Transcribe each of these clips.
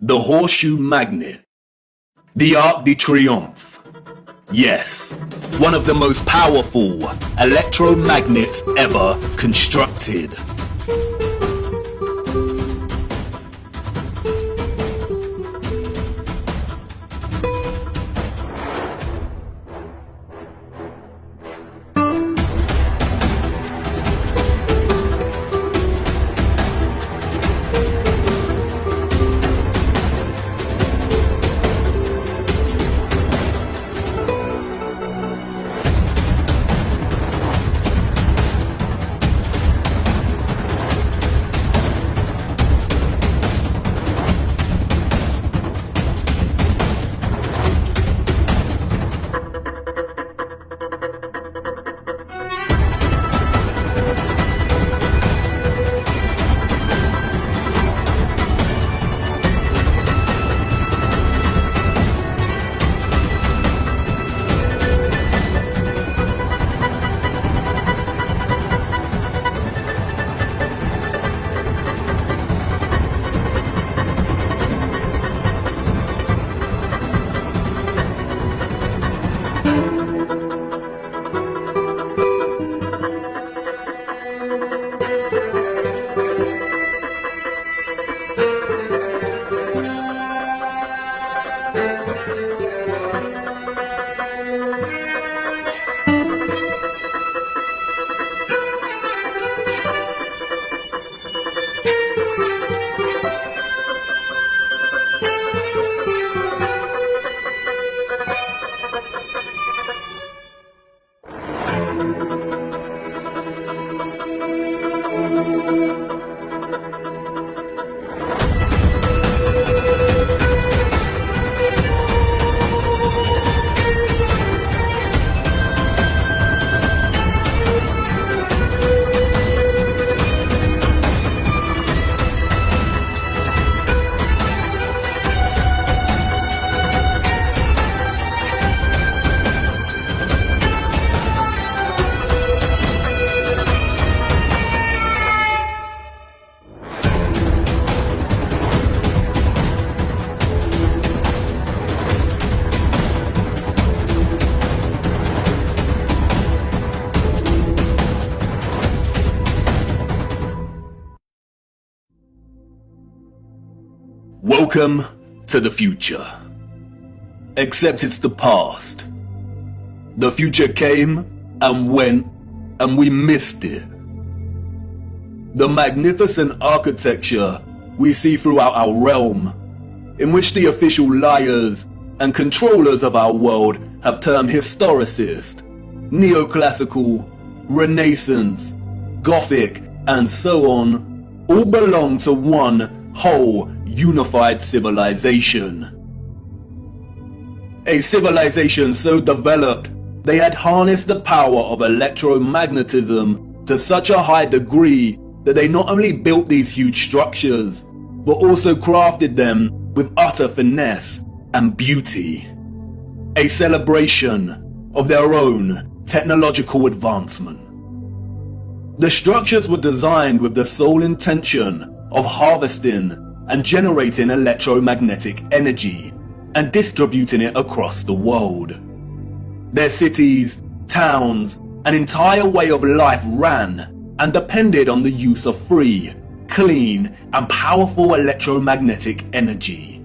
The horseshoe magnet. The Arc de Triomphe. Yes, one of the most powerful electromagnets ever constructed. Welcome to the future. Except it's the past. The future came and went, and we missed it. The magnificent architecture we see throughout our realm, in which the official liars and controllers of our world have termed historicist, neoclassical, Renaissance, Gothic, and so on, all belong to one whole unified civilization. A civilization so developed they had harnessed the power of electromagnetism to such a high degree that they not only built these huge structures, but also crafted them with utter finesse and beauty. A celebration of their own technological advancement. The structures were designed with the sole intention of harvesting and generating electromagnetic energy and distributing it across the world. Their cities, towns, an entire way of life ran and depended on the use of free, clean, and powerful electromagnetic energy.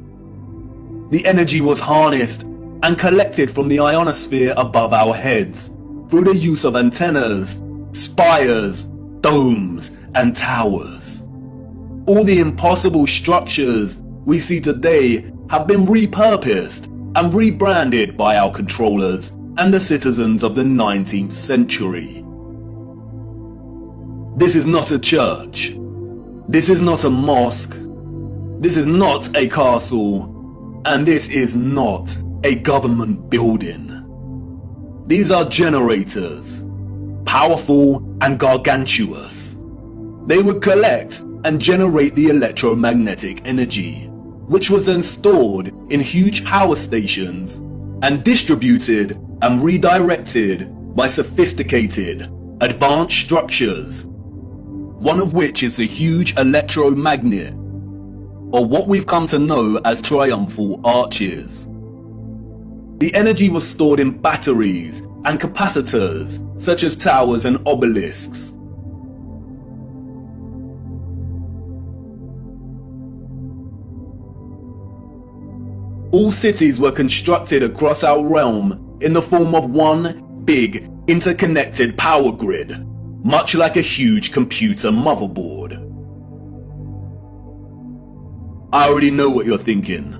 The energy was harnessed and collected from the ionosphere above our heads through the use of antennas, spires, domes, and towers. All the impossible structures we see today have been repurposed and rebranded by our controllers and the citizens of the 19th century. This is not a church. This is not a mosque. This is not a castle. And this is not a government building. These are generators, powerful and gargantuous. They would collect and generate the electromagnetic energy, which was then stored in huge power stations and distributed and redirected by sophisticated, advanced structures, one of which is a huge electromagnet, or what we've come to know as triumphal arches. The energy was stored in batteries and capacitors, such as towers and obelisks. All cities were constructed across our realm in the form of one big, interconnected power grid, much like a huge computer motherboard. I already know what you're thinking.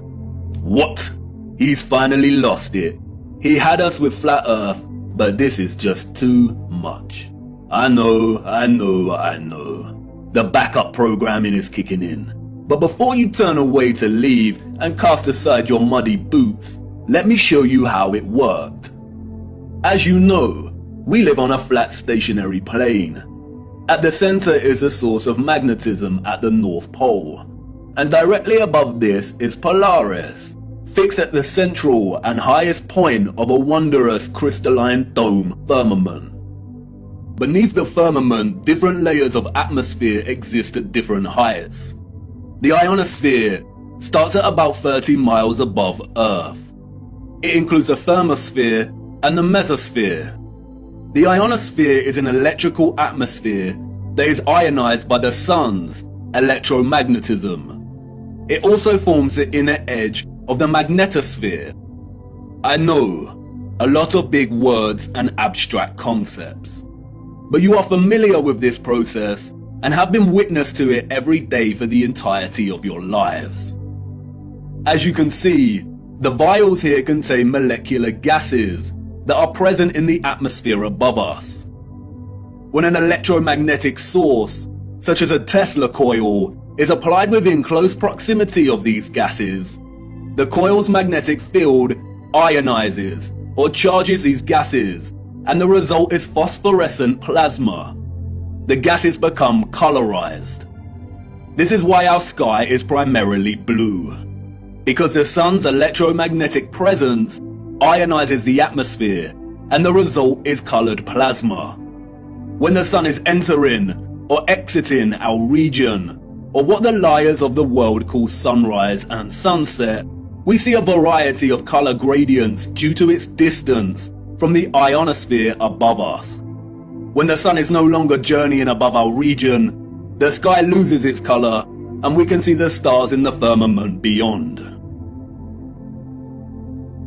What? He's finally lost it. He had us with flat Earth, but this is just too much. I know. The backup programming is kicking in. But before you turn away to leave and cast aside your muddy boots, let me show you how it worked. As you know, we live on a flat stationary plane. At the center is a source of magnetism at the North Pole, and directly above this is Polaris, fixed at the central and highest point of a wondrous crystalline dome firmament. Beneath the firmament, different layers of atmosphere exist at different heights. The ionosphere starts at about 30 miles above Earth. It includes a thermosphere and the mesosphere. The ionosphere is an electrical atmosphere that is ionized by the sun's electromagnetism. It also forms the inner edge of the magnetosphere. I know, a lot of big words and abstract concepts, but you are familiar with this process and have been witness to it every day for the entirety of your lives. As you can see, the vials here contain molecular gases that are present in the atmosphere above us. When an electromagnetic source, such as a Tesla coil, is applied within close proximity of these gases, the coil's magnetic field ionizes or charges these gases, and the result is phosphorescent plasma. The gases become colorized. This is why our sky is primarily blue, because the sun's electromagnetic presence ionizes the atmosphere, and the result is colored plasma. When the sun is entering or exiting our region, or what the liars of the world call sunrise and sunset, we see a variety of color gradients due to its distance from the ionosphere above us. When the sun is no longer journeying above our region, the sky loses its color and we can see the stars in the firmament beyond.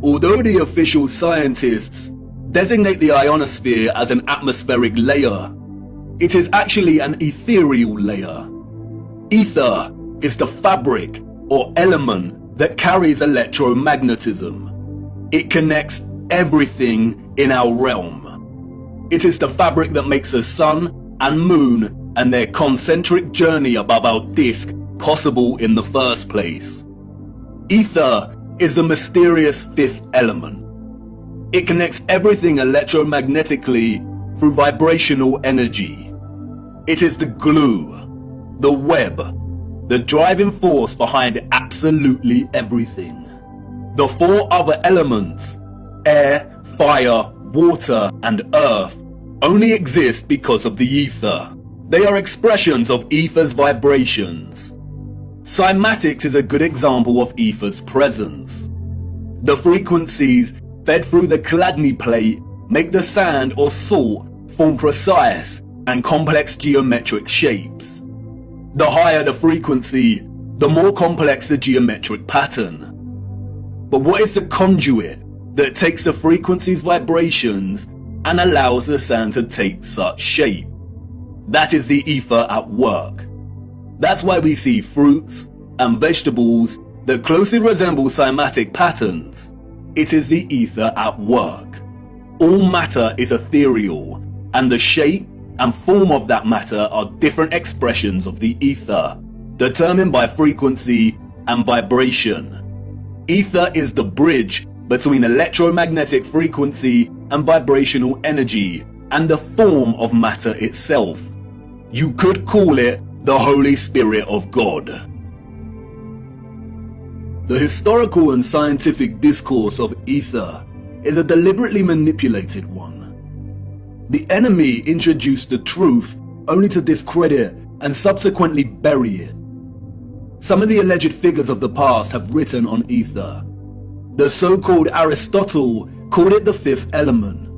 Although the official scientists designate the ionosphere as an atmospheric layer, it is actually an ethereal layer. Ether is the fabric or element that carries electromagnetism. It connects everything in our realm. It is the fabric that makes the sun and moon and their concentric journey above our disk possible in the first place. Ether is the mysterious fifth element. It connects everything electromagnetically through vibrational energy. It is the glue, the web, the driving force behind absolutely everything. The four other elements, air, fire, water, and earth, only exist because of the ether. They are expressions of ether's vibrations. Cymatics is a good example of ether's presence. The frequencies fed through the Chladni plate make the sand or salt form precise and complex geometric shapes. The higher the frequency, the more complex the geometric pattern. But what is the conduit that takes the frequency's vibrations and allows the sand to take such shape? That is the ether at work. That's why we see fruits and vegetables that closely resemble cymatic patterns. It is the ether at work. All matter is ethereal, and the shape and form of that matter are different expressions of the ether, determined by frequency and vibration. Ether is the bridge between electromagnetic frequency and vibrational energy and the form of matter itself. You could call it the Holy Spirit of God. The historical and scientific discourse of ether is a deliberately manipulated one. The enemy introduced the truth only to discredit and subsequently bury it. Some of the alleged figures of the past have written on ether. The so-called Aristotle called it the fifth element.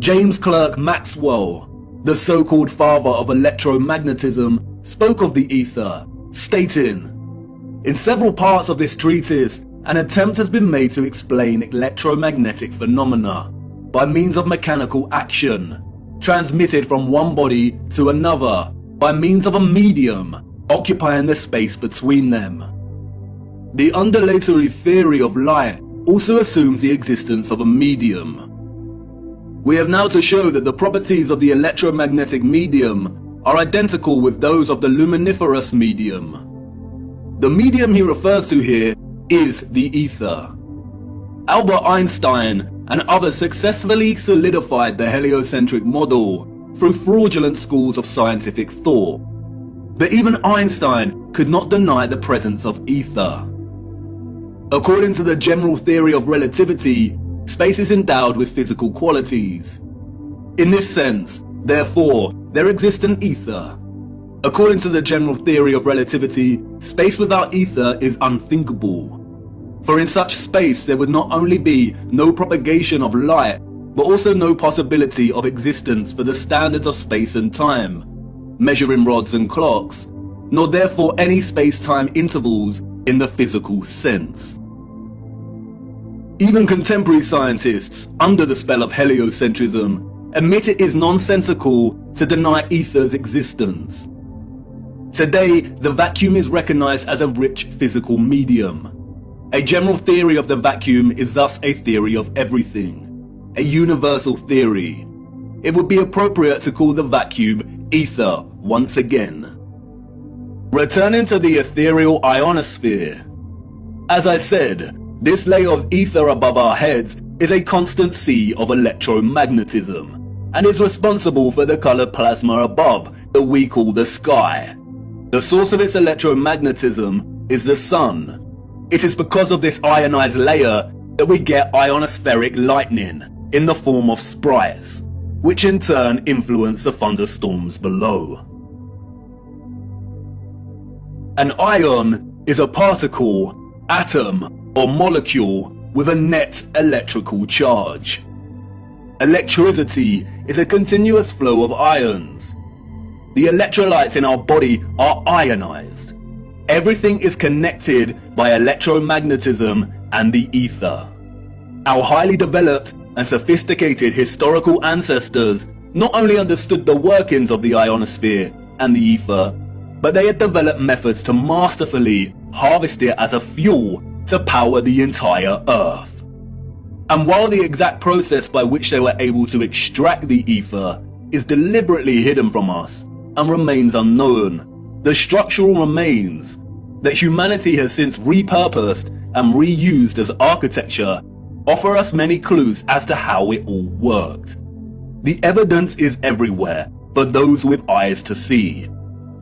James Clerk Maxwell, the so-called father of electromagnetism, spoke of the ether, stating, "In several parts of this treatise, an attempt has been made to explain electromagnetic phenomena by means of mechanical action, transmitted from one body to another by means of a medium occupying the space between them." The undulatory theory of light also assumes the existence of a medium. We have now to show that the properties of the electromagnetic medium are identical with those of the luminiferous medium. The medium he refers to here is the ether. Albert Einstein and others successfully solidified the heliocentric model through fraudulent schools of scientific thought. But even Einstein could not deny the presence of ether. According to the general theory of relativity, space is endowed with physical qualities. In this sense, therefore, there exists an ether. According to the general theory of relativity, space without ether is unthinkable. For in such space there would not only be no propagation of light, but also no possibility of existence for the standards of space and time, measuring rods and clocks, nor therefore any space-time intervals in the physical sense. Even contemporary scientists, under the spell of heliocentrism, admit it is nonsensical to deny ether's existence. Today, the vacuum is recognized as a rich physical medium. A general theory of the vacuum is thus a theory of everything, a universal theory. It would be appropriate to call the vacuum ether once again. Returning to the ethereal ionosphere. As I said, this layer of ether above our heads is a constant sea of electromagnetism, and is responsible for the colored plasma above that we call the sky. The source of its electromagnetism is the sun. It is because of this ionized layer that we get ionospheric lightning in the form of sprites, which in turn influence the thunderstorms below. An ion is a particle, atom, or molecule with a net electrical charge. Electricity is a continuous flow of ions. The electrolytes in our body are ionized. Everything is connected by electromagnetism and the ether. Our highly developed and sophisticated historical ancestors not only understood the workings of the ionosphere and the ether, but they had developed methods to masterfully harvest it as a fuel to power the entire Earth. And while the exact process by which they were able to extract the ether is deliberately hidden from us and remains unknown, the structural remains that humanity has since repurposed and reused as architecture offer us many clues as to how it all worked. The evidence is everywhere for those with eyes to see.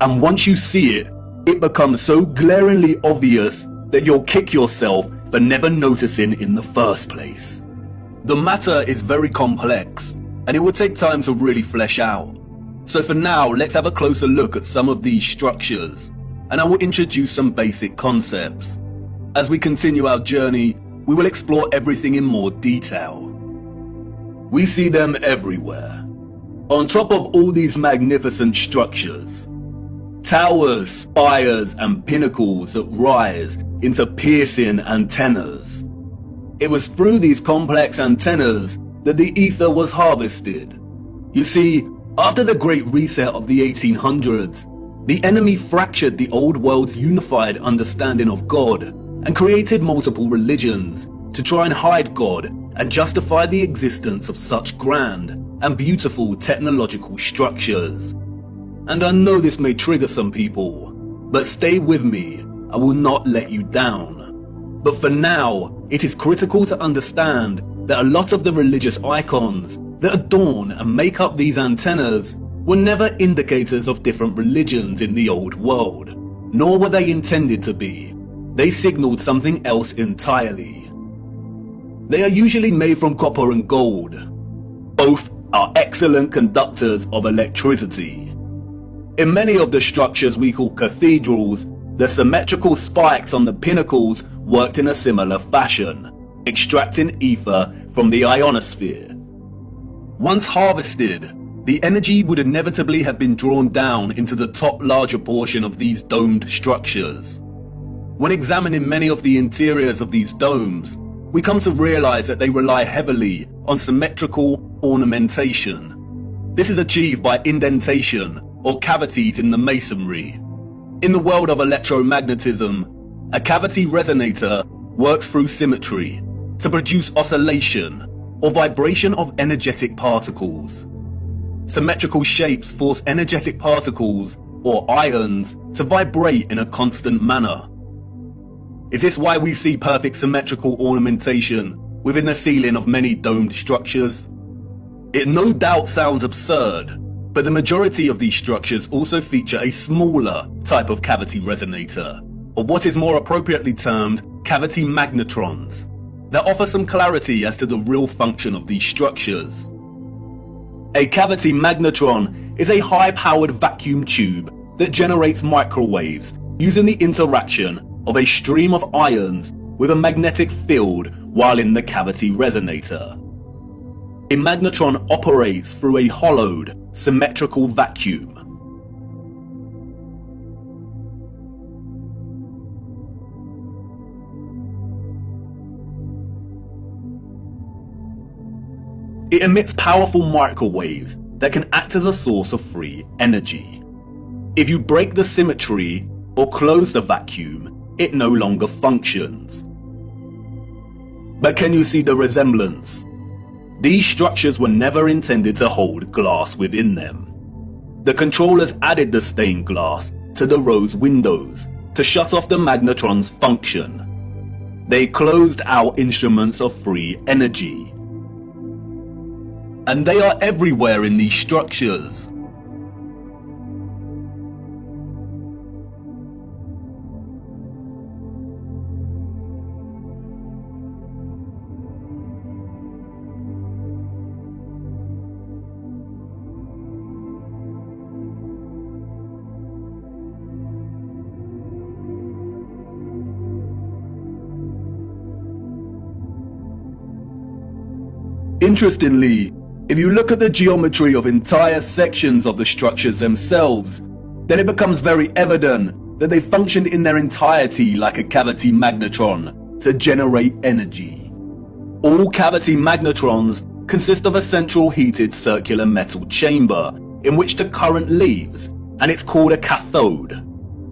And once you see it, it becomes so glaringly obvious that you'll kick yourself for never noticing in the first place. The matter is very complex, and it would take time to really flesh out. So for now, let's have a closer look at some of these structures, and I will introduce some basic concepts. As we continue our journey, we will explore everything in more detail. We see them everywhere. On top of all these magnificent structures, towers, spires, and pinnacles that rise into piercing antennas. It was through these complex antennas that the ether was harvested. You see, after the Great Reset of the 1800s, the enemy fractured the old world's unified understanding of God and created multiple religions to try and hide God and justify the existence of such grand and beautiful technological structures. And I know this may trigger some people, but stay with me, I will not let you down. But for now, it is critical to understand that a lot of the religious icons that adorn and make up these antennas were never indicators of different religions in the old world, nor were they intended to be. They signaled something else entirely. They are usually made from copper and gold. Both are excellent conductors of electricity. In many of the structures we call cathedrals, The symmetrical spikes on the pinnacles worked in a similar fashion, extracting ether from the ionosphere. Once harvested, the energy would inevitably have been drawn down into the top larger portion of these domed structures. When examining many of the interiors of these domes, we come to realize that they rely heavily on symmetrical ornamentation. This is achieved by indentation or cavities in the masonry. In the world of electromagnetism, a cavity resonator works through symmetry to produce oscillation or vibration of energetic particles. Symmetrical shapes force energetic particles or ions to vibrate in a constant manner. Is this why we see perfect symmetrical ornamentation within the ceiling of many domed structures? It no doubt sounds absurd, but the majority of these structures also feature a smaller type of cavity resonator, or what is more appropriately termed cavity magnetrons, that offer some clarity as to the real function of these structures. A cavity magnetron is a high-powered vacuum tube that generates microwaves using the interaction of a stream of ions with a magnetic field while in the cavity resonator. A magnetron operates through a hollowed, symmetrical vacuum. It emits powerful microwaves that can act as a source of free energy. If you break the symmetry or close the vacuum, it no longer functions. But can you see the resemblance? These structures were never intended to hold glass within them. The controllers added the stained glass to the rose windows to shut off the magnetron's function. They closed out instruments of free energy. And they are everywhere in these structures. Interestingly, if you look at the geometry of entire sections of the structures themselves, then it becomes very evident that they functioned in their entirety like a cavity magnetron to generate energy. All cavity magnetrons consist of a central heated circular metal chamber in which the current leaves, and it's called a cathode.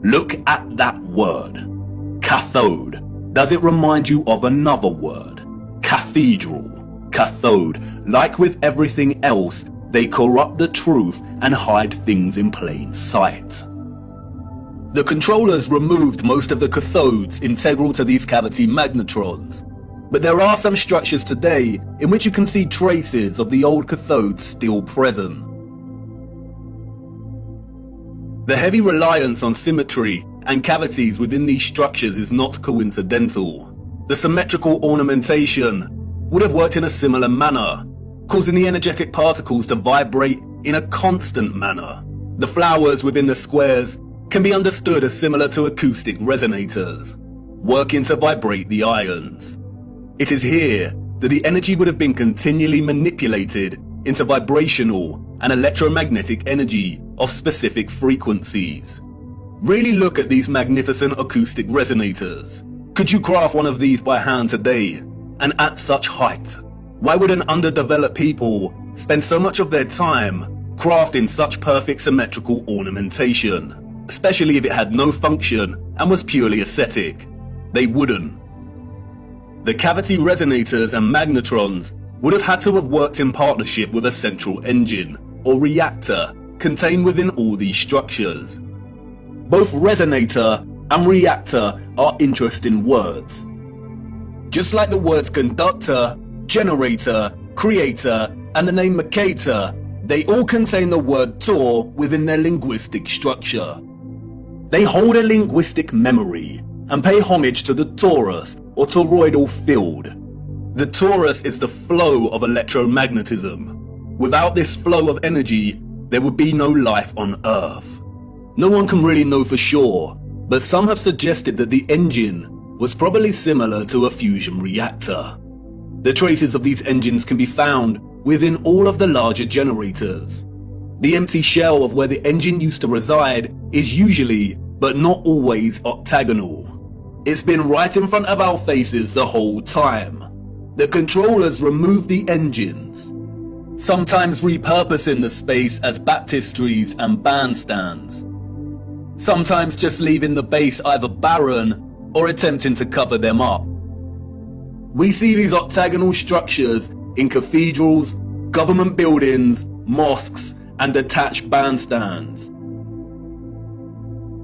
Look at that word. Cathode. Does it remind you of another word? Cathedral. Cathode. Like with everything else, they corrupt the truth and hide things in plain sight. The controllers removed most of the cathodes integral to these cavity magnetrons, but there are some structures today in which you can see traces of the old cathodes still present. The heavy reliance on symmetry and cavities within these structures is not coincidental. The symmetrical ornamentation would have worked in a similar manner, causing the energetic particles to vibrate in a constant manner. The flowers within the squares can be understood as similar to acoustic resonators, working to vibrate the ions. It is here that the energy would have been continually manipulated into vibrational and electromagnetic energy of specific frequencies. Really look at these magnificent acoustic resonators. Could you craft one of these by hand today? And at such height? Why would an underdeveloped people spend so much of their time crafting such perfect symmetrical ornamentation, especially if it had no function and was purely aesthetic? They wouldn't. The cavity resonators and magnetrons would have had to have worked in partnership with a central engine or reactor contained within all these structures. Both resonator and reactor are interesting words. Just like the words conductor, generator, creator, and the name Mercator, they all contain the word tor within their linguistic structure. They hold a linguistic memory and pay homage to the torus or toroidal field. The torus is the flow of electromagnetism. Without this flow of energy, there would be no life on Earth. No one can really know for sure, but some have suggested that the engine was probably similar to a fusion reactor. The traces of these engines can be found within all of the larger generators. The empty shell of where the engine used to reside is usually, but not always, octagonal. It's been right in front of our faces the whole time. The controllers remove the engines, sometimes repurposing the space as baptistries and bandstands, sometimes just leaving the base either barren or attempting to cover them up. We see these octagonal structures in cathedrals, government buildings, mosques, and attached bandstands.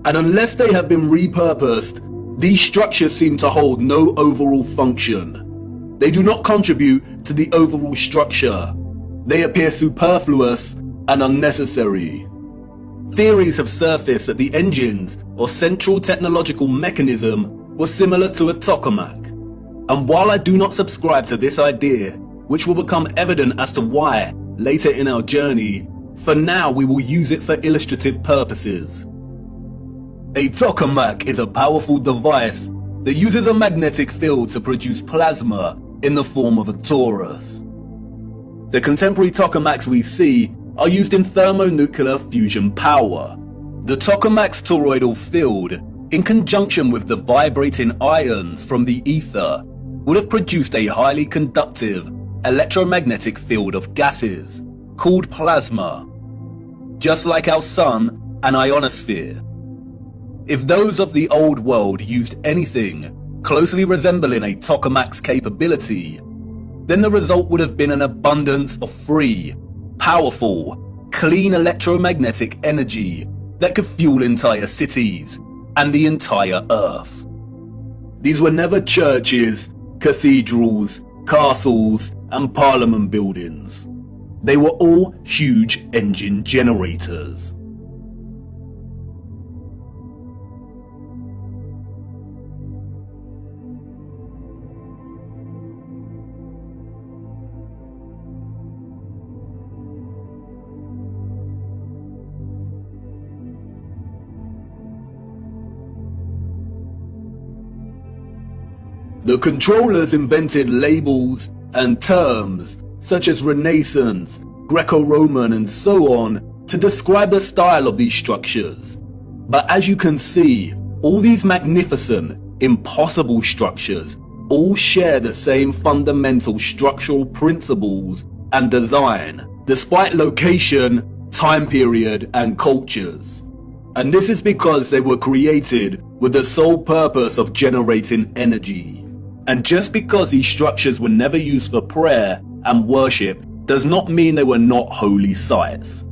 And unless they have been repurposed, these structures seem to hold no overall function. They do not contribute to the overall structure. They appear superfluous and unnecessary. Theories have surfaced that the engines or central technological mechanism was similar to a tokamak. And while I do not subscribe to this idea, which will become evident as to why later in our journey, for now we will use it for illustrative purposes. A tokamak is a powerful device that uses a magnetic field to produce plasma in the form of a torus. The contemporary tokamaks we see are used in thermonuclear fusion power. The tokamak's toroidal field, in conjunction with the vibrating ions from the ether, would have produced a highly conductive electromagnetic field of gases called plasma, just like our sun and ionosphere. If those of the old world used anything closely resembling a tokamak's capability, then the result would have been an abundance of free, powerful, clean electromagnetic energy that could fuel entire cities and the entire Earth. These were never churches, cathedrals, castles, and parliament buildings. They were all huge engine generators. The controllers invented labels and terms such as Renaissance, Greco-Roman, and so on to describe the style of these structures. But as you can see, all these magnificent, impossible structures all share the same fundamental structural principles and design, despite location, time period, and cultures. And this is because they were created with the sole purpose of generating energy. And just because these structures were never used for prayer and worship does not mean they were not holy sites.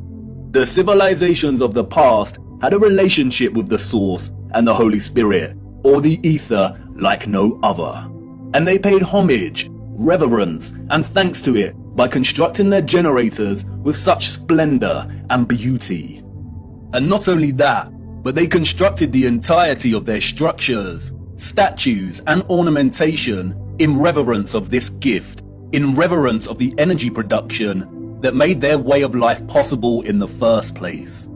The civilizations of the past had a relationship with the Source and the Holy Spirit, or the ether, like no other. And they paid homage, reverence, and thanks to it by constructing their generators with such splendor and beauty. And not only that, but they constructed the entirety of their structures, statues, and ornamentation in reverence of this gift, in reverence of the energy production that made their way of life possible in the first place.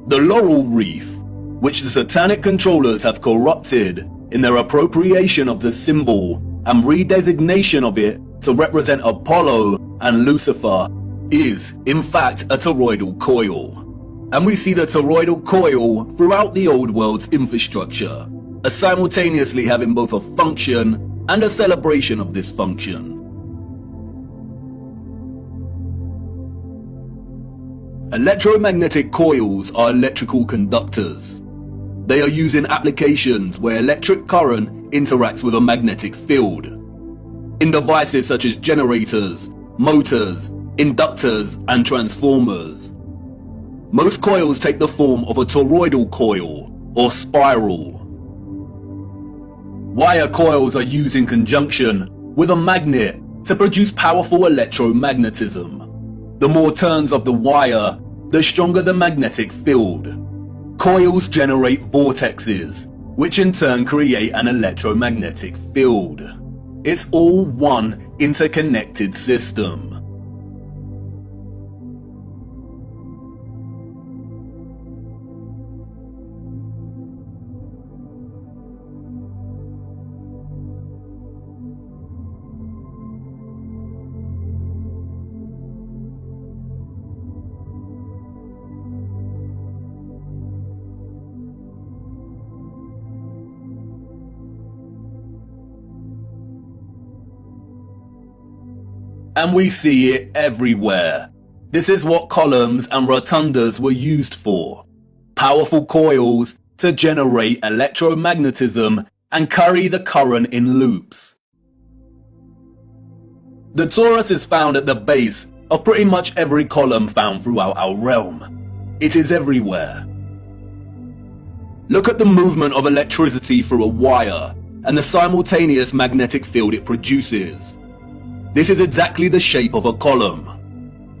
The laurel wreath, which the satanic controllers have corrupted in their appropriation of the symbol and redesignation of it to represent Apollo and Lucifer, is in fact a toroidal coil. And we see the toroidal coil throughout the old world's infrastructure, as simultaneously having both a function and a celebration of this function. Electromagnetic coils are electrical conductors. They are used in applications where electric current interacts with a magnetic field. In devices such as generators, motors, inductors, and transformers. Most coils take the form of a toroidal coil or spiral. Wire coils are used in conjunction with a magnet to produce powerful electromagnetism. The more turns of the wire, the stronger the magnetic field. Coils generate vortexes, which in turn create an electromagnetic field. It's all one interconnected system. And we see it everywhere. This is what columns and rotundas were used for. Powerful coils to generate electromagnetism and carry the current in loops. The torus is found at the base of pretty much every column found throughout our realm. It is everywhere. Look at the movement of electricity through a wire and the simultaneous magnetic field it produces. This is exactly the shape of a column.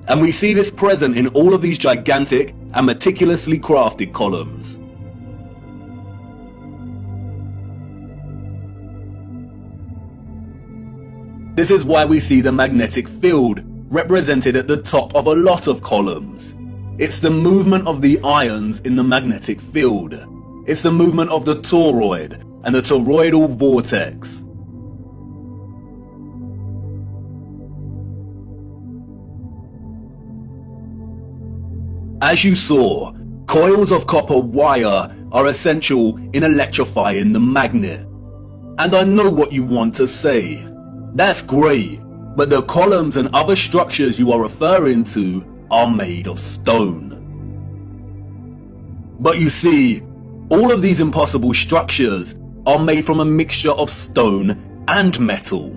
And we see this present in all of these gigantic and meticulously crafted columns. This is why we see the magnetic field represented at the top of a lot of columns. It's the movement of the ions in the magnetic field. It's the movement of the toroid and the toroidal vortex. As you saw, coils of copper wire are essential in electrifying the magnet. And I know what you want to say. That's great, but the columns and other structures you are referring to are made of stone. But you see, all of these impossible structures are made from a mixture of stone and metal.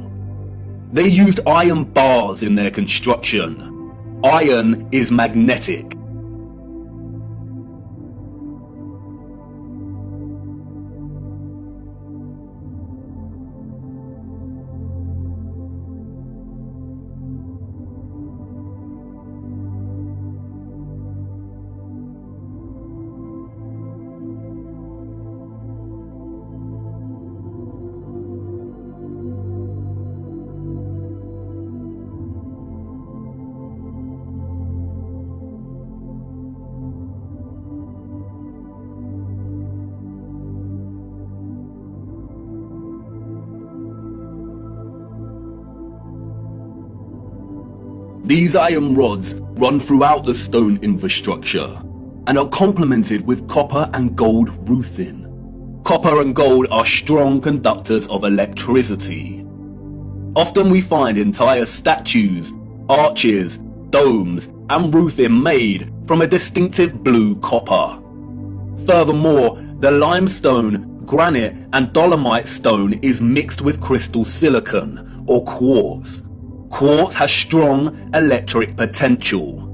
They used iron bars in their construction. Iron is magnetic. These iron rods run throughout the stone infrastructure and are complemented with copper and gold roofing. Copper and gold are strong conductors of electricity. Often we find entire statues, arches, domes, and roofing made from a distinctive blue copper. Furthermore, the limestone, granite, and dolomite stone is mixed with crystal silicon or quartz. Quartz has strong electric potential.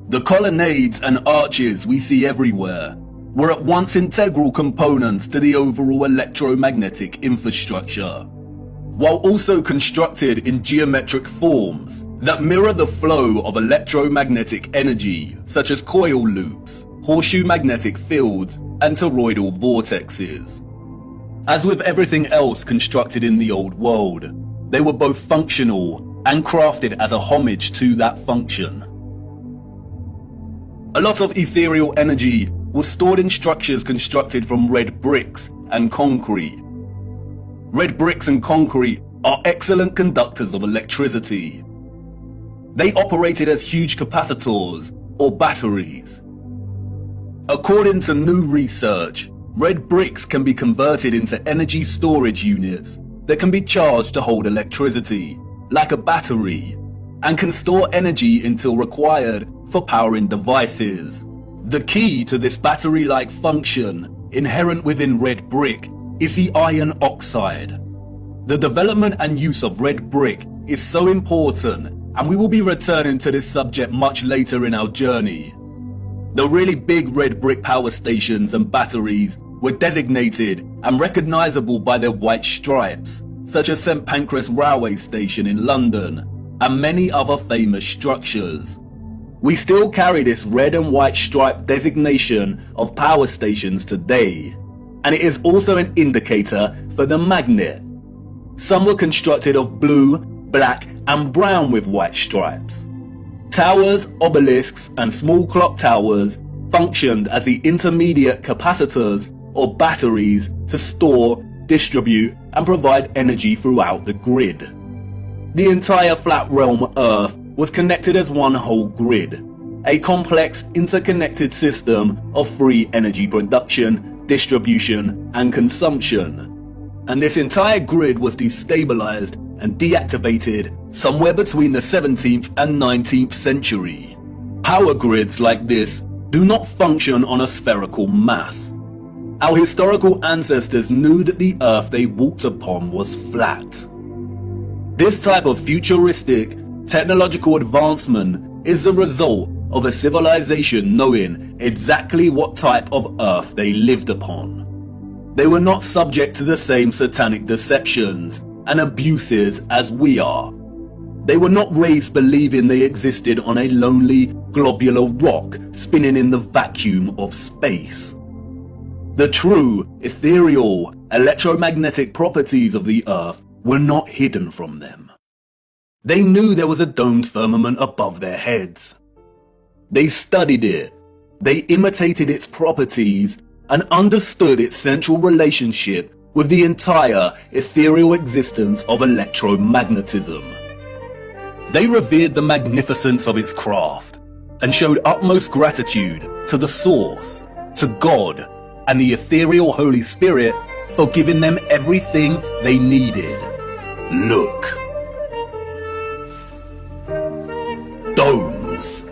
The colonnades and arches we see everywhere were at once integral components to the overall electromagnetic infrastructure, while also constructed in geometric forms that mirror the flow of electromagnetic energy, such as coil loops, horseshoe magnetic fields, and toroidal vortexes. As with everything else constructed in the old world, they were both functional and crafted as a homage to that function. A lot of ethereal energy was stored in structures constructed from red bricks and concrete. Red bricks and concrete are excellent conductors of electricity. They operated as huge capacitors or batteries. According to new research, red bricks can be converted into energy storage units that can be charged to hold electricity, like a battery, and can store energy until required for powering devices. The key to this battery-like function inherent within red brick is the iron oxide. The development and use of red brick is so important, and we will be returning to this subject much later in our journey. The really big red brick power stations and batteries were designated and recognizable by their white stripes, such as St Pancras Railway Station in London, and many other famous structures. We still carry this red and white stripe designation of power stations today, and it is also an indicator for the magnet. Some were constructed of blue, black, and brown with white stripes. Towers, obelisks, and small clock towers functioned as the intermediate capacitors or batteries to store, distribute, and provide energy throughout the grid. The entire flat realm Earth was connected as one whole grid, a complex interconnected system of free energy production, distribution, and consumption. And this entire grid was destabilized and deactivated somewhere between the 17th and 19th century. Power grids like this do not function on a spherical mass. Our historical ancestors knew that the earth they walked upon was flat. This type of futuristic, technological advancement is the result of a civilization knowing exactly what type of earth they lived upon. They were not subject to the same satanic deceptions and abuses as we are. They were not raised believing they existed on a lonely, globular rock spinning in the vacuum of space. The true, ethereal, electromagnetic properties of the earth were not hidden from them. They knew there was a domed firmament above their heads. They studied it, they imitated its properties, and understood its central relationship with the entire ethereal existence of electromagnetism. They revered the magnificence of its craft, and showed utmost gratitude to the Source, to God, and the ethereal Holy Spirit for giving them everything they needed. Look. Domes.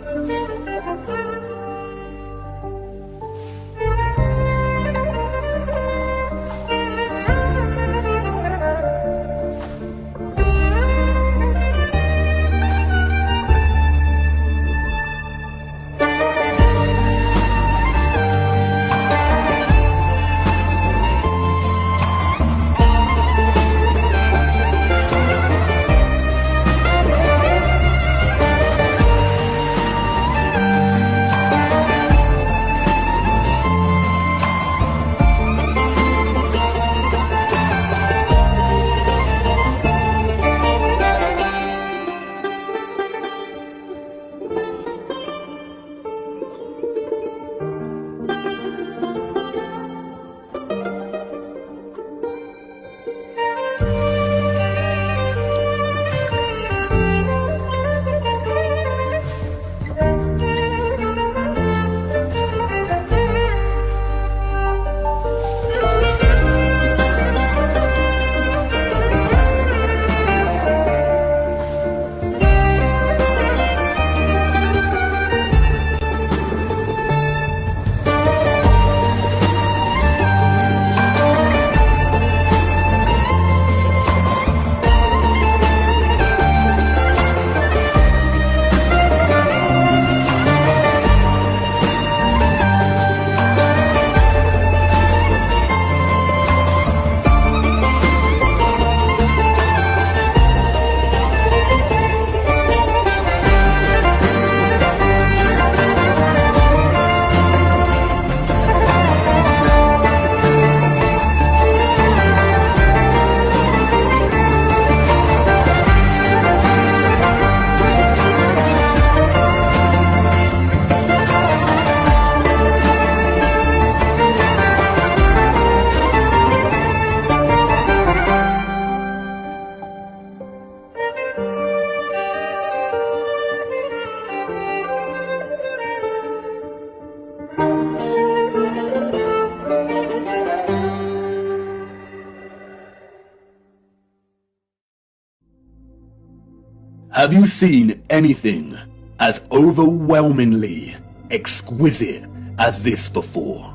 Have you seen anything as overwhelmingly exquisite as this before?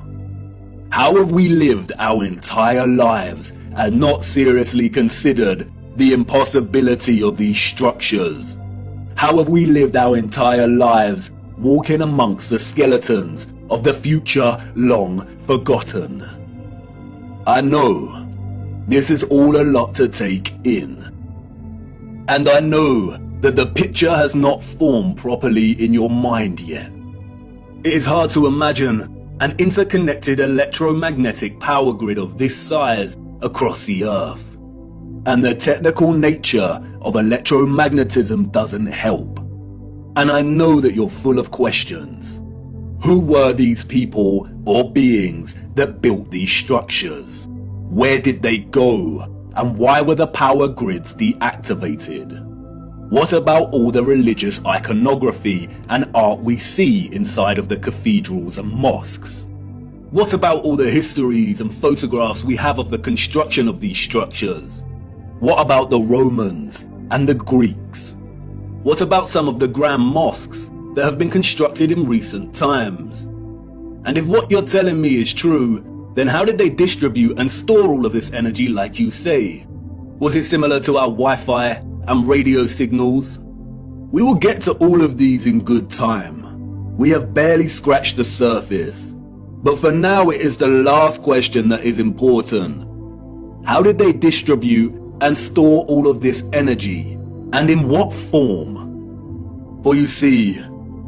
How have we lived our entire lives and not seriously considered the impossibility of these structures? How have we lived our entire lives walking amongst the skeletons of the future long forgotten? I know this is all a lot to take in. And I know that the picture has not formed properly in your mind yet. It is hard to imagine an interconnected electromagnetic power grid of this size across the Earth. And the technical nature of electromagnetism doesn't help. And I know that you're full of questions. Who were these people or beings that built these structures? Where did they go? And why were the power grids deactivated? What about all the religious iconography and art we see inside of the cathedrals and mosques? What about all the histories and photographs we have of the construction of these structures? What about the Romans and the Greeks? What about some of the grand mosques that have been constructed in recent times? And if what you're telling me is true, then how did they distribute and store all of this energy like you say? Was it similar to our Wi-Fi and radio signals? We will get to all of these in good time. We have barely scratched the surface. But for now, it is the last question that is important. How did they distribute and store all of this energy? And in what form? For you see,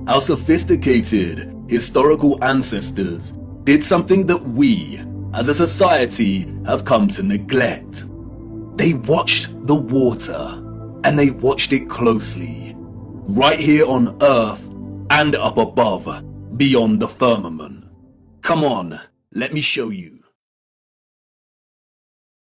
our sophisticated historical ancestors did something that we, as a society, have come to neglect. They watched the water, and they watched it closely, right here on Earth and up above, beyond the firmament. Come on, let me show you.